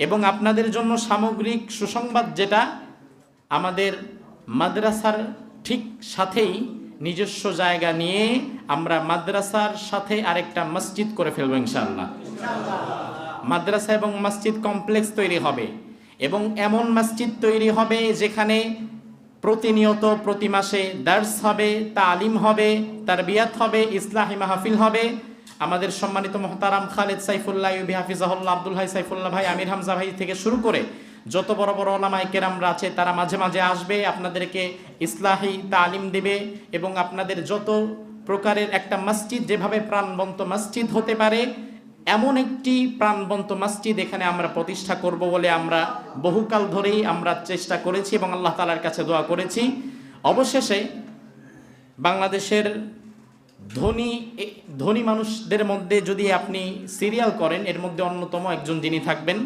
এবং আপনাদের জন্য সামগ্রিক সুসংবাদ যেটা, আমাদের মাদ্রাসার ঠিক সাথেই নিজস্ব জায়গা নিয়ে আমরা মাদ্রাসার সাথে আরেকটা মসজিদ করে ফেলবো ইনশাআল্লাহ। মাদ্রাসা এবং মসজিদ কমপ্লেক্স তৈরি হবে এবং এমন মসজিদ তৈরি হবে যেখানে প্রতিনিয়ত প্রতি মাসে দার্স হবে, তালিম হবে, তারবিয়াত হবে, ইসলাহি মাহফিল হবে। আমাদের সম্মানিত মুহতারাম খালেদ সাইফুল্লাহ ইউবি হাফিজাহুল্লাহ, আব্দুল হাই সাইফুল্লাহ ভাই, আমির হামজা ভাই থেকে শুরু করে যত বড় বড় ওলামায়ে কেরামরা আছে তারা মাঝে মাঝে আসবে, আপনাদেরকে ইসলাহি তালিম দেবে এবং আপনাদের যত প্রকারের একটা মসজিদ যেভাবে প্রাণবন্ত মসজিদ হতে পারে এমন একটি প্রাণবন্ত মসজিদ এখানে আমরা প্রতিষ্ঠা করব বলে আমরা বহুকাল ধরেই আমরা চেষ্টা করেছি এবং আল্লাহ তাআলার কাছে দোয়া করেছি। অবশেষে বাংলাদেশের ধনী মানুষদের মধ্যে যদি আপনি সিরিয়াল করেন, এর মধ্যে অন্যতম একজন যিনি থাকবেন